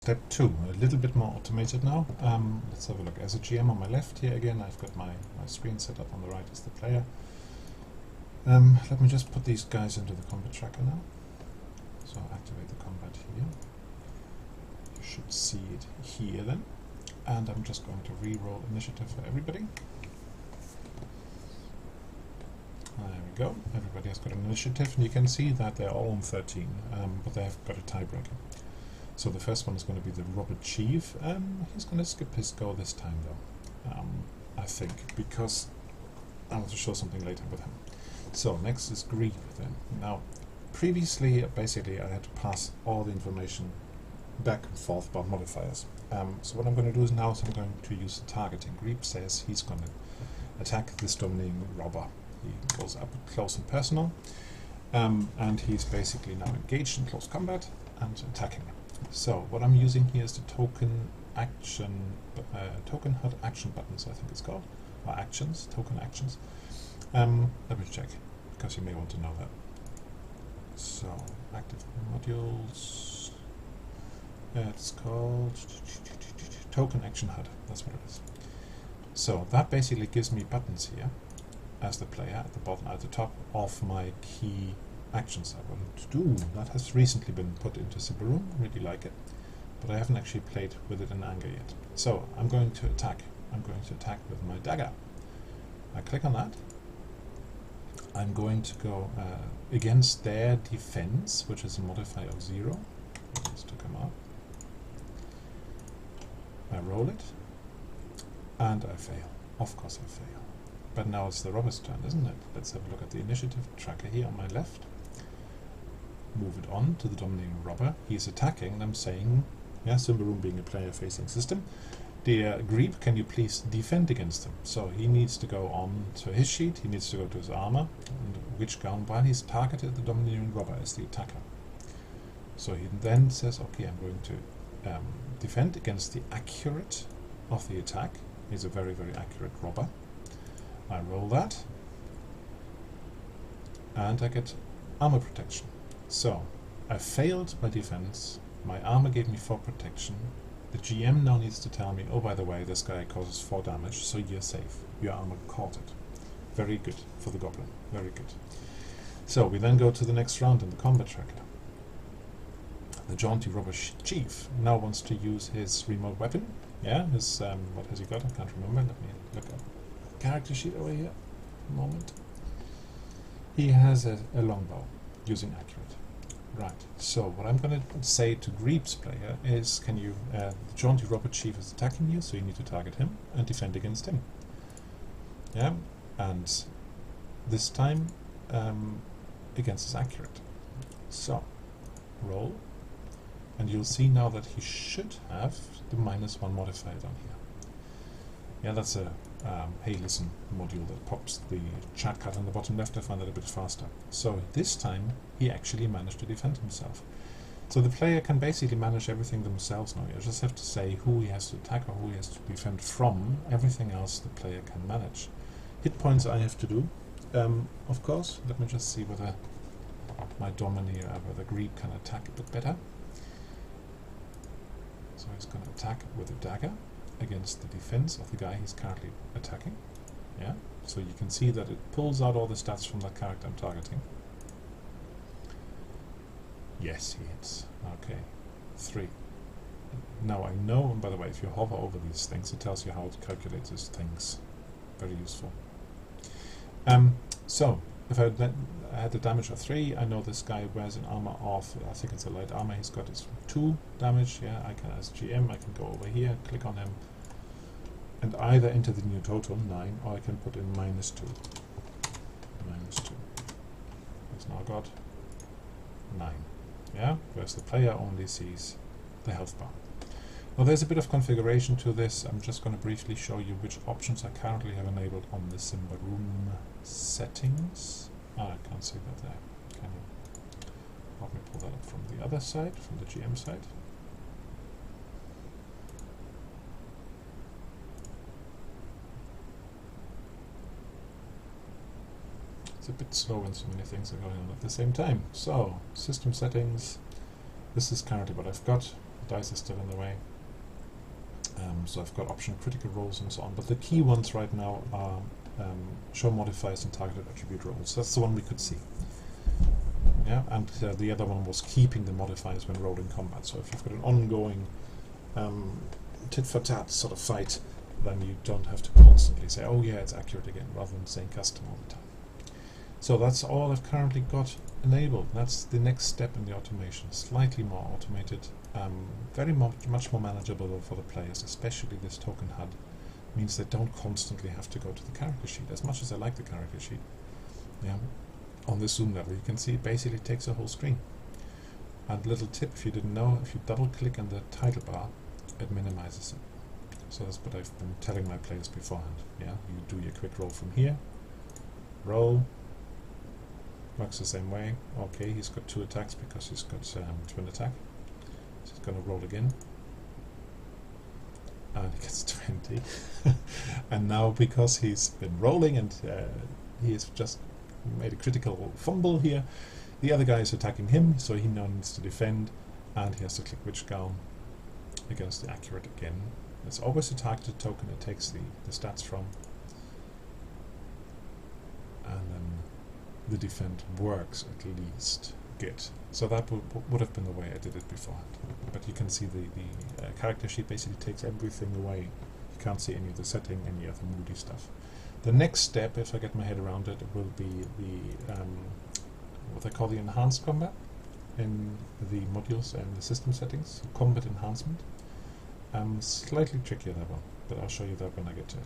Step 2, a little bit more automated now. Let's have a look. As a GM on my left here again, I've got my screen set up. On the right is the player. Let me just put these guys into the combat tracker now. So activate the combat here. You should see it here then. And I'm just going to re-roll initiative for everybody. There we go. Everybody has got an initiative, and you can see that they're all on 13, but they have got a tiebreaker. So the first one is going to be the Robert Chief. He's going to skip his go this time though, I think, because I want to show something later with him. So next is Greep then. Now, previously, basically, I had to pass all the information back and forth about modifiers. So what I'm going to do is now I'm going to use targeting. Greep says he's going to attack this dominating robber. He goes up close and personal, and he's basically now engaged in close combat and attacking him. So what I'm using here is the Token HUD action buttons, I think it's called, or actions, token actions. Let me check, because you may want to know that. So active modules, it's called Token Action HUD, that's what it is. So that basically gives me buttons here as the player at the bottom, at the top of my key actions I want to do. That has recently been put into Symbaroum, really like it, but I haven't actually played with it in anger yet. So I'm going to attack. I'm going to attack with my dagger. I click on that. I'm going to go against their defense, which is a modifier of 0. Let's to come out. I roll it, and I fail. Of course I fail. But now it's the robber's turn, isn't it? Let's have a look at the initiative tracker here on my left. Move it on to the dominating robber. He's attacking, and I'm saying, yeah, Symbaroum being a player-facing system, dear Greep, can you please defend against him? So he needs to go on to his sheet, he needs to go to his armor, and which gun, while he's targeted the dominating robber as the attacker. So he then says, okay, I'm going to defend against the accurate of the attack. He's a very, very accurate robber. I roll that, and I get armor protection. So I failed my defense, my armor gave me 4 protection. The GM now needs to tell me, oh, by the way, this guy causes 4 damage, so you're safe. Your armor caught it. Very good for the goblin, very good. So we then go to the next round in the combat tracker. The jaunty robber chief now wants to use his remote weapon. Yeah, his, what has he got? I can't remember. Let me look up character sheet over here. A moment. He has a longbow using accurate. Right. So what I'm going to say to Greep's player is, can you? The jaunty robber chief is attacking you, so you need to target him and defend against him. Yeah, and this time against his accurate. So roll, and you'll see now that he should have the -1 modifier down here. Yeah, that's a hey listen module that pops the chat card on the bottom left. I find that a bit faster. So this time he actually managed to defend himself. So the player can basically manage everything themselves now. You just have to say who he has to attack or who he has to defend from. Everything else the player can manage. Hit points I have to do, of course. Let me just see whether my Domineer, whether Greep can attack a bit better. So he's going to attack with a dagger against the defense of the guy he's currently attacking. Yeah, so you can see that it pulls out all the stats from that character I'm targeting. Yes, he hits. Okay, 3. Now I know, and by the way, if you hover over these things, it tells you how it calculates these things. Very useful. So if I had the damage of 3, I know this guy wears an armor of, I think it's a light armor, he's got his 2 damage. Yeah, I can, as GM, I can go over here, click on him, and either enter the new total, 9, or I can put in -2. -2. He's now got 9. Yeah, whereas the player only sees the health bar. Now there's a bit of configuration to this. I'm just going to briefly show you which options I currently have enabled on the Symbaroum settings. I can't see that there. Can you help me pull that up from the other side, from the GM side? It's a bit slow when so many things are going on at the same time. So, system settings. This is currently what I've got. dice is still in the way. So I've got option critical roles and so on, but the key ones right now are show modifiers and targeted attribute roles. That's the one we could see. Yeah, and the other one was keeping the modifiers when rolling combat. So if you've got an ongoing tit for tat sort of fight, then you don't have to constantly say, oh yeah, it's accurate again, rather than saying custom all the time. So that's all I've currently got enabled. That's the next step in the automation. Slightly more automated, very much more manageable for the players, especially this token HUD. Means they don't constantly have to go to the character sheet. As much as I like the character sheet, yeah, on the zoom level you can see it basically takes a whole screen. And little tip, if you didn't know, if you double click on the title bar, it minimizes it. So that's what I've been telling my players beforehand. Yeah, you do your quick roll from here, roll, works the same way. Okay, he's got 2 attacks because he's got twin attack. So he's going to roll again. And he gets 20. And now, because he's been rolling and he has just made a critical fumble here, the other guy is attacking him, so he now needs to defend, and he has to click Witch Gown against the accurate again. It's always a targeted token it takes the stats from. And then the defend works at least. Good. So that would have been the way I did it beforehand. But you can see the character sheet basically takes everything away. You can't see any of the setting, any of the moody stuff. The next step, if I get my head around it, will be the what I call the enhanced combat in the modules and the system settings. Combat enhancement. Slightly trickier, that one, but I'll show you that when I get to it.